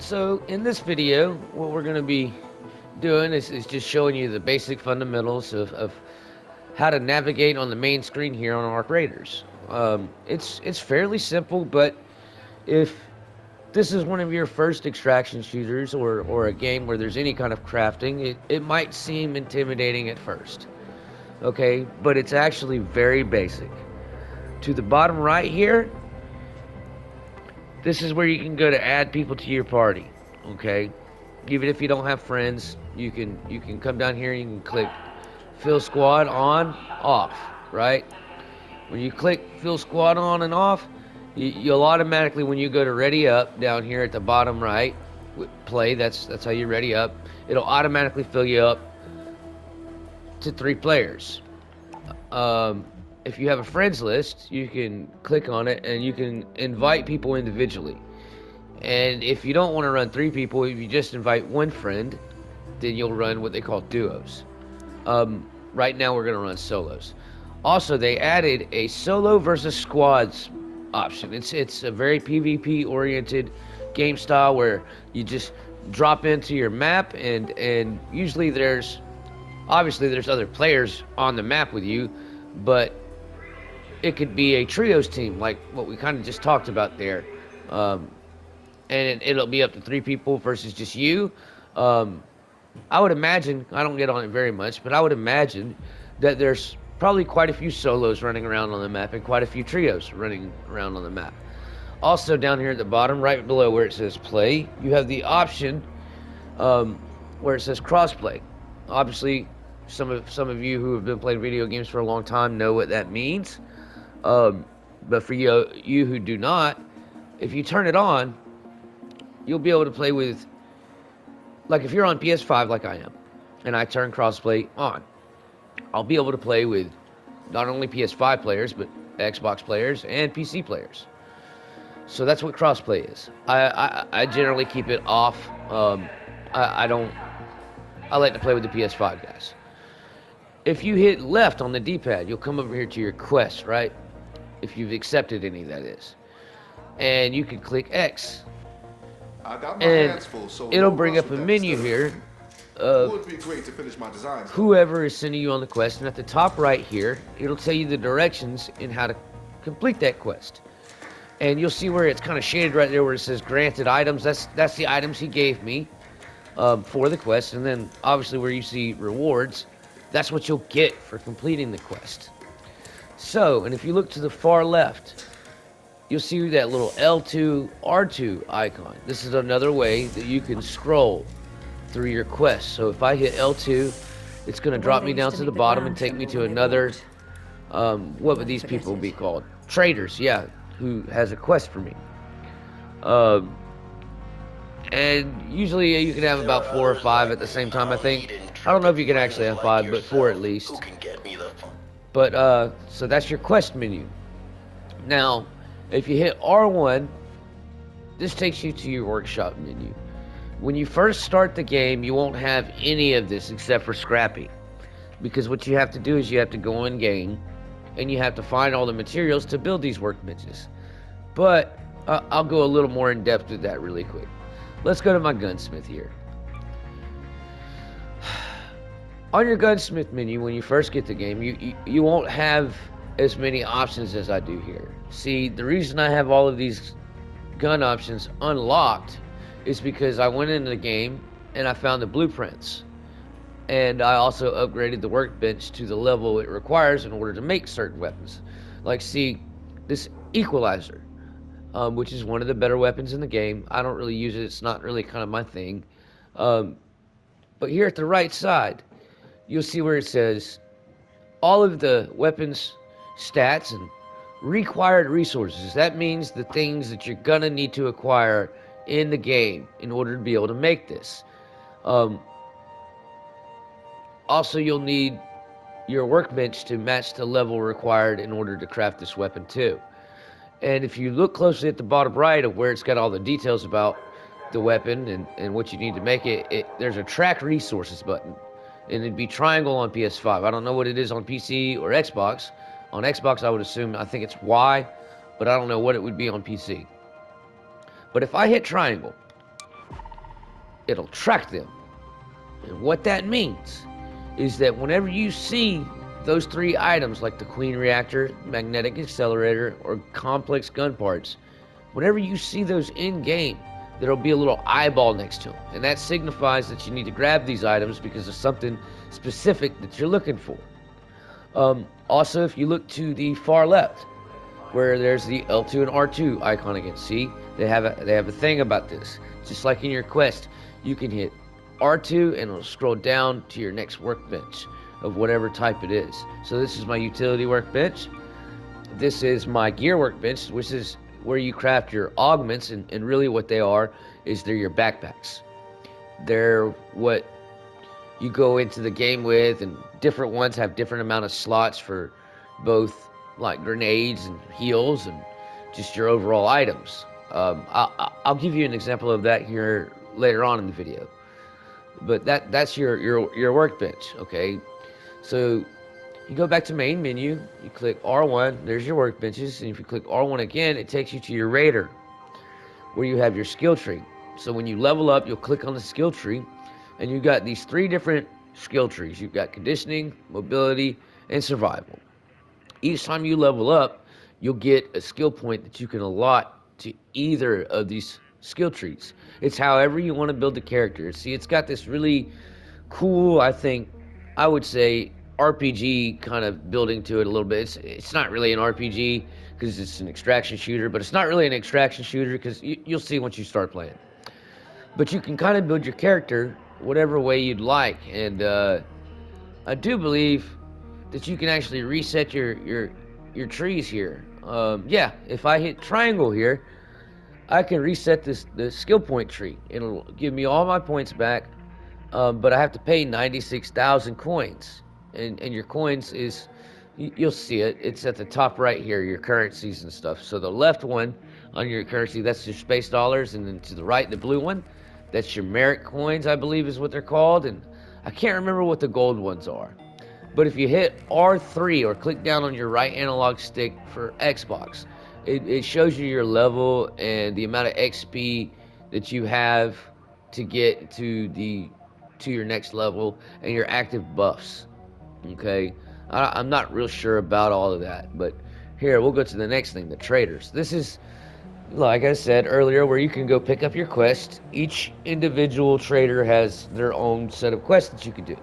So in this video, what we're going to be doing is just showing you the basic fundamentals of how to navigate on the main screen here on Arc Raiders. It's fairly simple, but if this is one of your first extraction shooters or a game where there's any kind of crafting, it might seem intimidating at first. Okay, but it's actually very basic. To the bottom right here, this is where you can go to add people to your party. Okay, even if you don't have friends, you can come down here and you can click fill squad on, off, right? When you click fill squad on and off, you'll automatically, when you go to ready up down here at the bottom right, play, that's how you ready up, it'll automatically fill you up to 3 players. If you have a friends list, you can click on it and you can invite people individually. And if you don't want to run 3 people, if you just invite 1 friend, then you'll run what they call duos. Right now we're going to run solos. Also, they added a solo versus squads option. It's a very PvP oriented game style where you just drop into your map and usually there's other players on the map with you, but it could be a trios team like what we kind of just talked about there. And it'll be up to 3 people versus just you. I would imagine, I don't get on it very much, but I would imagine that there's probably quite a few solos running around on the map and quite a few trios running around on the map. Also down here at the bottom, right below where it says play, you have the option where it says crossplay. Obviously, some of you who have been playing video games for a long time know what that means. But for you who do not, if you turn it on, you'll be able to play with, like if you're on PS5 like I am, and I turn crossplay on, I'll be able to play with not only PS5 players, but Xbox players and PC players. So that's what crossplay is. I generally keep it off. I like to play with the PS5 guys. If you hit left on the D-pad, you'll come over here to your quest, right? If you've accepted any, that is. And you can click X. I got my And hands full, so it'll no bring rush up with a that menu stuff. here Would be great to finish my designs. whoever is sending you on the quest, and at the top right here, it'll tell you the directions in how to complete that quest. And you'll see where it's kind of shaded right there where it says granted items. That's the items he gave me for the quest. And then obviously where you see rewards, that's what you'll get for completing the quest. So, and if you look to the far left, you'll see that little L2 R2 icon. This is another way that you can scroll through your quest. So if I hit L2, it's going to drop me down to the bottom and take me to another, what would these people be called? Traders, yeah, who has a quest for me. And usually you can have about 4 or 5 at the same time, I think. I don't know if you can actually have 5, but 4 at least. But, so that's your quest menu. Now, if you hit R1, this takes you to your workshop menu. When you first start the game, you won't have any of this except for scrapping. Because what you have to do is you have to go in game, and you have to find all the materials to build these workbenches. But I'll go a little more in depth with that really quick. Let's go to my gunsmith here. On your gunsmith menu, when you first get the game, you won't have as many options as I do here. See, the reason I have all of these gun options unlocked is because I went into the game and I found the blueprints. And I also upgraded the workbench to the level it requires in order to make certain weapons. Like, see, this equalizer, which is one of the better weapons in the game. I don't really use it. It's not really kind of my thing. But here at the right side, you'll see where it says all of the weapons stats and required resources. That means the things that you're gonna need to acquire in the game in order to be able to make this. Also, you'll need your workbench to match the level required in order to craft this weapon too. And if you look closely at the bottom right of where it's got all the details about the weapon and what you need to make it, there's a track resources button. And it'd be triangle on PS5. I don't know what it is on PC or Xbox. On Xbox, I would assume, I think it's Y, but I don't know what it would be on PC. But if I hit triangle, it'll track them. And what that means is that whenever you see those 3 items, like the Queen Reactor, Magnetic Accelerator, or Complex Gun Parts, whenever you see those in game, there'll be a little eyeball next to them. And that signifies that you need to grab these items because of something specific that you're looking for. Also, if you look to the far left, where there's the L2 and R2 icon again, see, they have a thing about this. Just like in your quest, you can hit R2 and it'll scroll down to your next workbench of whatever type it is. So this is my utility workbench. This is my gear workbench, which is where you craft your augments, and really what they are is they're your backpacks. They're what you go into the game with, and different ones have different amount of slots for both like grenades and heals and just your overall items. I'll give you an example of that here later on in the video. But that's your workbench, okay? So you go back to main menu, you click R1, there's your workbenches, and if you click R1 again, it takes you to your Raider, where you have your skill tree. So when you level up, you'll click on the skill tree, and you've got these 3 different skill trees. You've got conditioning, mobility, and survival. Each time you level up, you'll get a skill point that you can allot to either of these skill trees. It's however you want to build the character. See, it's got this really cool, I would say, RPG kind of building to it a little bit. It's not really an RPG because it's an extraction shooter, but it's not really an extraction shooter because you'll see once you start playing. But you can kind of build your character whatever way you'd like, and I do believe that you can actually reset your trees here. Yeah, if I hit triangle here, I can reset the skill point tree. It'll give me all my points back, but I have to pay 96,000 coins. And your coins is, you'll see it, it's at the top right here, your currencies and stuff. So the left one on your currency, that's your space dollars, and then to the right, the blue one, that's your merit coins, I believe is what they're called, and I can't remember what the gold ones are. But if you hit R3 or click down on your right analog stick for Xbox, it shows you your level and the amount of XP that you have to get to your next level and your active buffs. Okay, I'm not real sure about all of that, but here we'll go to the next thing, the traders. This is, like I said earlier, where you can go pick up your quest. Each individual trader has their own set of quests that you can do.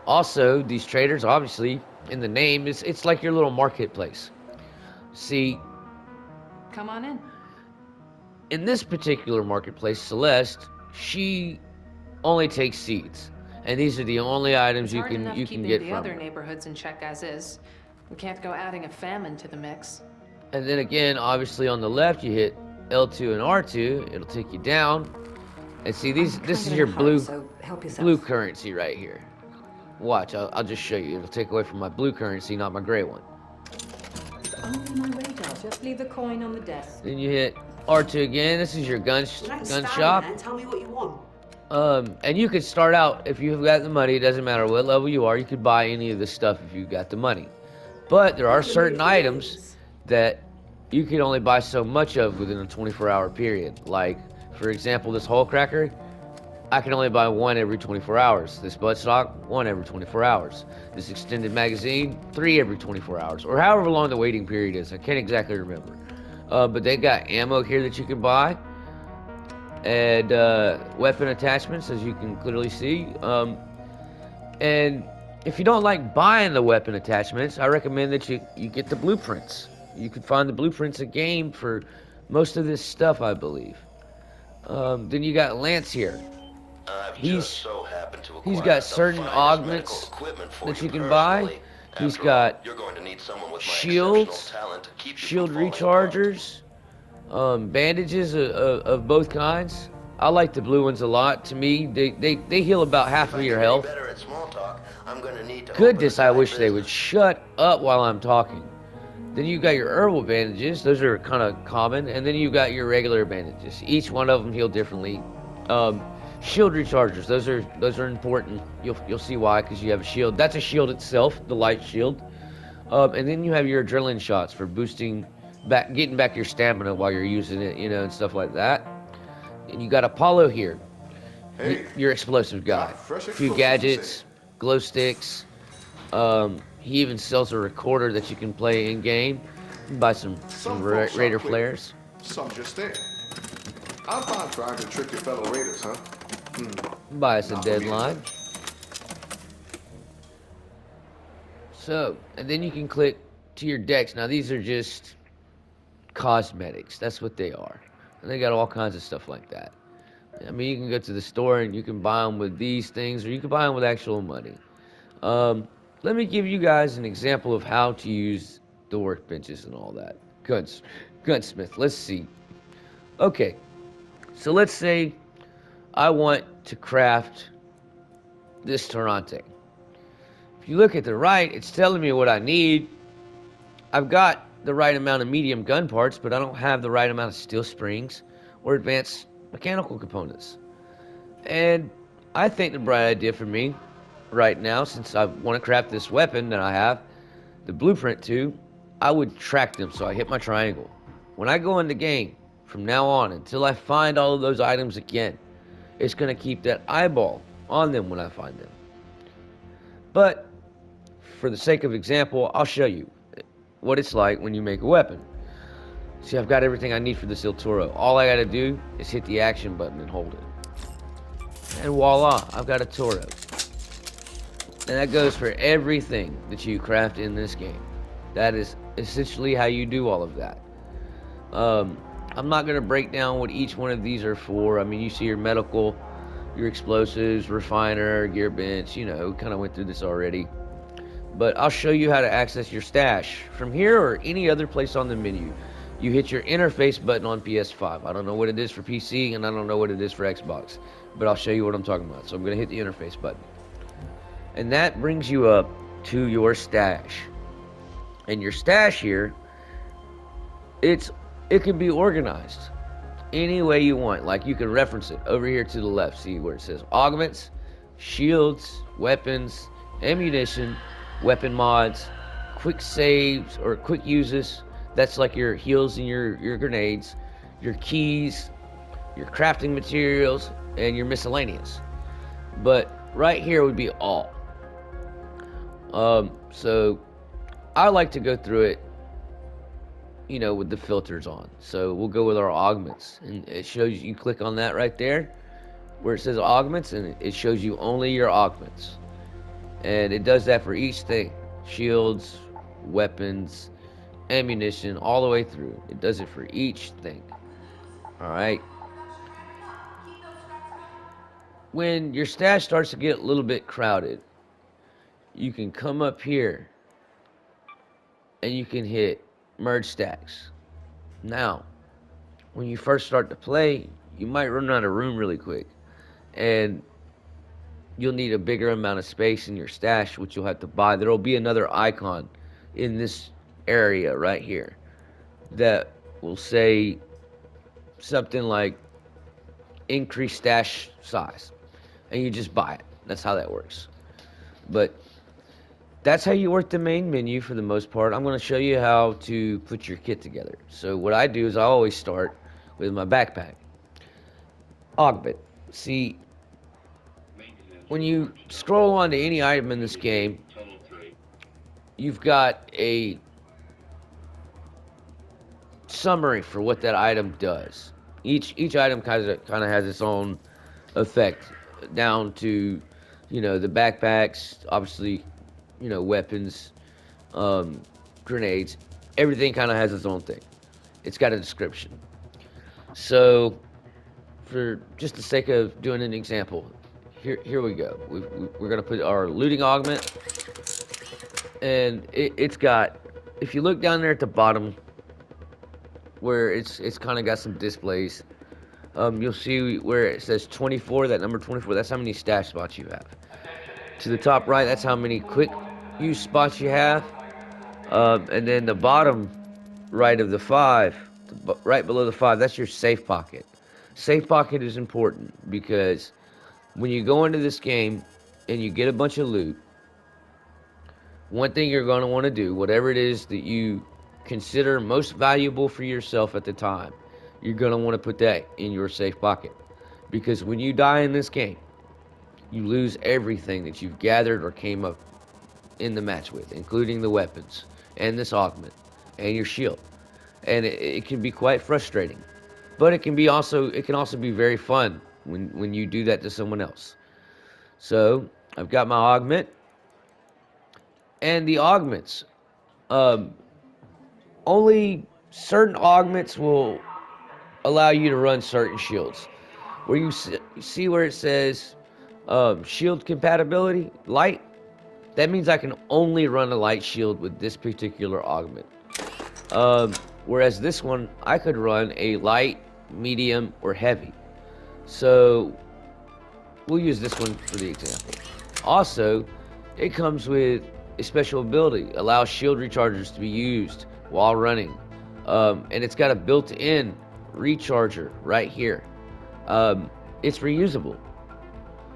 Also, these traders, obviously, in the name, it's like your little marketplace. See, come on in this particular marketplace, Celeste, she only takes seeds. And these are the only items you can get the from other her. neighborhoods in check as is. We can't go adding a famine to the mix. And then again, obviously on the left, you hit L2 and R2. It'll take you down. And see, this is your blue currency right here. Watch, I'll just show you. It'll take away from my blue currency, not my gray one. On my radar, just leave the coin on the desk. Then you hit R2 again. This is your gun shop. Tell me what you want. And you could start out, if you've got the money, it doesn't matter what level you are, you could buy any of this stuff if you've got the money. But there are certain items that you can only buy so much of within a 24-hour period. Like, for example, this hole cracker, I can only buy 1 every 24 hours. This buttstock, 1 every 24 hours. This extended magazine, 3 every 24 hours. Or however long the waiting period is. I can't exactly remember. But they got ammo here that you can buy. And weapon attachments, as you can clearly see. And if you don't like buying the weapon attachments, I recommend that you get the blueprints. You can find the blueprints in game for most of this stuff, I believe. Then you got Lance here. He's got certain augments that you can buy. He's got shields, shield rechargers, bandages of both kinds. I like the blue ones a lot. To me, they heal about half of your health. Goodness, I wish they would shut up while I'm talking. Then you got your herbal bandages. Those are kind of common. And then you got your regular bandages. Each one of them heal differently. Shield rechargers. Those are important. You'll see why, because you have a shield. That's a shield itself, the light shield. And then you have your adrenaline shots for boosting getting back your stamina while you're using it, and stuff like that. And you got Apollo here. Hey, Your explosive guy. got fresh A few explosives, you gadgets, say? glow sticks. He even sells a recorder that you can play in game. Buy some Some folks shot Raider quick, flares. some just stare. I'm fine trying to trick your fellow raiders, huh? Buy us a Not for me to deadline. judge. So, and then you can click to your decks. Now these are just cosmetics. That's what they are. And they got all kinds of stuff like that. I mean, you can go to the store and you can buy them with these things, or you can buy them with actual money. Let me give you guys an example of how to use the workbenches and all that. Gunsmith. Let's see. Okay, so let's say I want to craft this Torrente. If you look at the right, it's telling me what I need. I've got the right amount of medium gun parts, but I don't have the right amount of steel springs or advanced mechanical components. And I think the bright idea for me right now, since I want to craft this weapon that I have the blueprint to, I would track them so I hit my triangle. When I go in the game, from now on, until I find all of those items again, it's going to keep that eyeball on them when I find them. But, for the sake of example, I'll show you what it's like when you make a weapon. See, I've got everything I need for this El Toro. All I got to do is hit the action button and hold it. And voila, I've got a Toro. And that goes for everything that you craft in this game. That is essentially how you do all of that. I'm not going to break down what each one of these are for. I mean, you see your medical, your explosives, refiner, gear bench, you know, kind of went through this already. But I'll show you how to access your stash from here or any other place on the menu. You hit your interface button on PS5. I don't know what it is for PC, and I don't know what it is for Xbox. But I'll show you what I'm talking about. So I'm going to hit the interface button. And that brings you up to your stash. And your stash here, it can be organized any way you want. Like, you can reference it over here to the left. See where it says augments, shields, weapons, ammunition, weapon mods, quick saves or quick uses. That's like your heals and your grenades, your keys, your crafting materials, and your miscellaneous. But right here would be all. So I like to go through it, you know, with the filters on. So we'll go with our augments, and it shows you click on that right there where it says augments, and it shows you only your augments. And it does that for each thing: shields, weapons, ammunition, all the way through. It does it for each thing. All right. When your stash starts to get a little bit crowded, you can come up here and you can hit merge stacks. Now, when you first start to play, you might run out of room really quick, and you'll need a bigger amount of space in your stash, which you'll have to buy. There'll be another icon in this area right here that will say something like increase stash size, and you just buy it. That's how that works. But that's how you work the main menu for the most part. I'm going to show you how to put your kit together. So what I do is I always start with my backpack. Augment. See, when you scroll on to any item in this game, you've got a summary for what that item does. Each item kind of has its own effect, down to, you know, the backpacks, obviously, you know, weapons, grenades. Everything kind of has its own thing. It's got a description. So, for just the sake of doing an example, here we go. We're gonna put our looting augment, and it's got. If you look down there at the bottom, where it's kind of got some displays, you'll see where it says 24. That number 24. That's how many stash spots you have. To the top right, that's how many quick use spots you have. And then the bottom right of the 5, right below the 5, that's your safe pocket. Safe pocket is important because when you go into this game and you get a bunch of loot, one thing you're going to want to do, whatever it is that you consider most valuable for yourself at the time, you're going to want to put that in your safe pocket. because when you die in this game, you lose everything that you've gathered or came up in the match with, including the weapons and this augment and your shield. And it can be quite frustrating, but it can also be very fun when you do that to someone else. So I've got my augment, and the augments, um, only certain augments will allow you to run certain shields. Where you see where it says shield compatibility light, that means I can only run a light shield with this particular augment. Whereas this one, I could run a light, medium, or heavy. So we'll use this one for the example. Also, it comes with a special ability, allows shield rechargers to be used while running. And it's got a built-in recharger right here. It's reusable,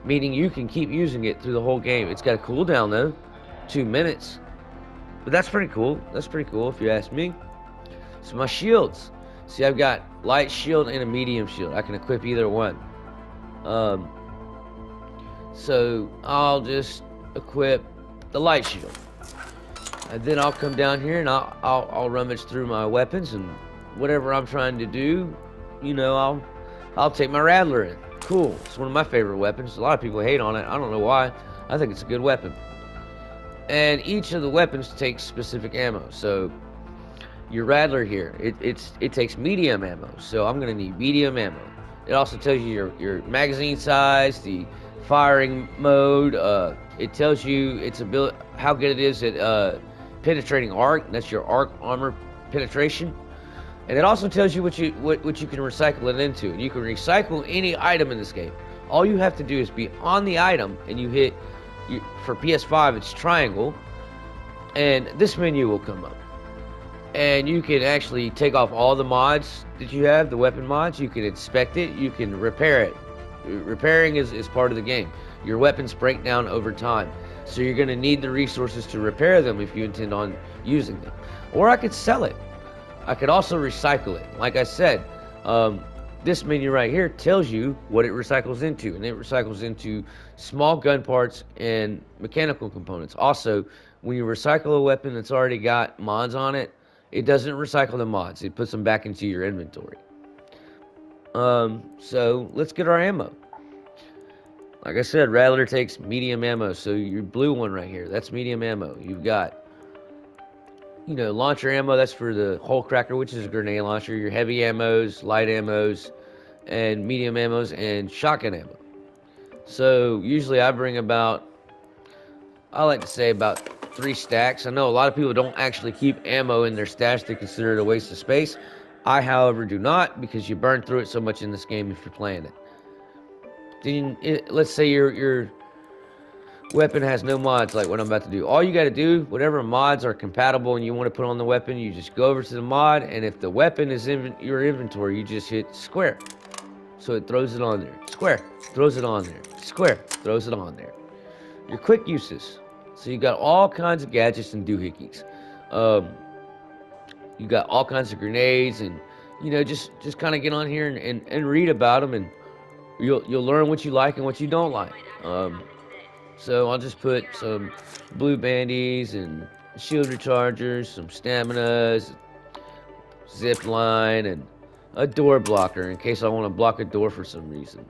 meaning you can keep using it through the whole game. It's got a cooldown though, 2 minutes. But that's pretty cool. That's pretty cool if you ask me. So my shields. See, I've got light shield and a medium shield. I can equip either one. So I'll just equip the light shield. And then I'll come down here and I'll rummage through my weapons, and whatever I'm trying to do, you know, I'll take my Rattler in. Cool. It's one of my favorite weapons. A lot of people hate on it. I don't know why. I think it's a good weapon. And each of the weapons takes specific ammo. So your Rattler here, it takes medium ammo. So I'm gonna need medium ammo. It also tells you your magazine size, the firing mode. It tells you its ability, how good it is at penetrating arc. That's your arc armor penetration. And it also tells you what you can recycle it into. And you can recycle any item in this game. All you have to do is be on the item, and you hit, for PS5 it's triangle, and this menu will come up. And you can actually take off all the mods that you have, the weapon mods. You can inspect it, you can repair it. Repairing is part of the game. Your weapons break down over time, so you're going to need the resources to repair them if you intend on using them. Or I could sell it. I could also recycle it. Like I said, this menu right here tells you what it recycles into, and it recycles into small gun parts and mechanical components. Also, when you recycle a weapon that's already got mods on it, it doesn't recycle the mods. It puts them back into your inventory. So let's get our ammo. Like I said, Rattler takes medium ammo. So your blue one right here, that's medium ammo. You've got, you know, launcher ammo, that's for the hole cracker, which is a grenade launcher. Your heavy ammos, light ammos, and medium ammos, and shotgun ammo. So usually I bring about, I like to say about 3 stacks. I know a lot of people don't actually keep ammo in their stash. They consider it a waste of space. I, however, do not, because you burn through it so much in this game if you're playing it. Then let's say your weapon has no mods like what I'm about to do. All you got to do, whatever mods are compatible and you want to put on the weapon, you just go over to the mod, and if the weapon is in your inventory, you just hit square. So it throws it on there. Square, throws it on there. Square, throws it on there. Your quick uses. So you got all kinds of gadgets and doohickeys. You got all kinds of grenades, and you know, just kind of get on here and read about them, and you'll learn what you like and what you don't like. So I'll just put some blue bandies and shield rechargers, some staminas, zip line, and a door blocker in case I want to block a door for some reason.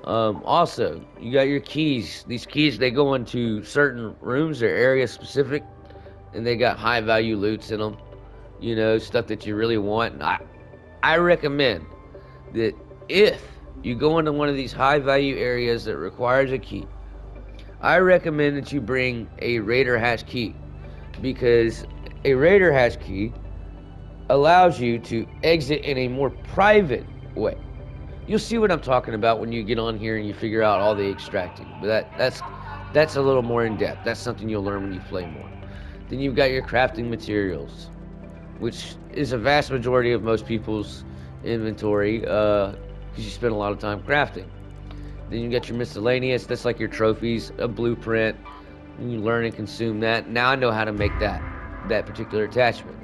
Also, you got your keys. These keys, they go into certain rooms. They're area specific, and they got high value loots in them. You know, stuff that you really want. And I recommend that if you go into one of these high value areas that requires a key, I recommend that you bring a Raider Hatch key, because a Raider Hatch key allows you to exit in a more private way. You'll see what I'm talking about when you get on here and you figure out all the extracting. But that's a little more in depth. That's something you'll learn when you play more. Then you've got your crafting materials, which is a vast majority of most people's inventory, because you spend a lot of time crafting. Then you got your miscellaneous, that's like your trophies, a blueprint, and you learn and consume that. Now I know how to make that particular attachment.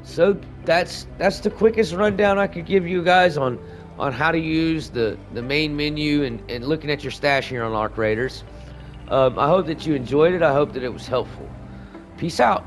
So that's the quickest rundown I could give you guys on on how to use the main menu and looking at your stash here on Arc Raiders. I hope that you enjoyed it. I hope that it was helpful. Peace out.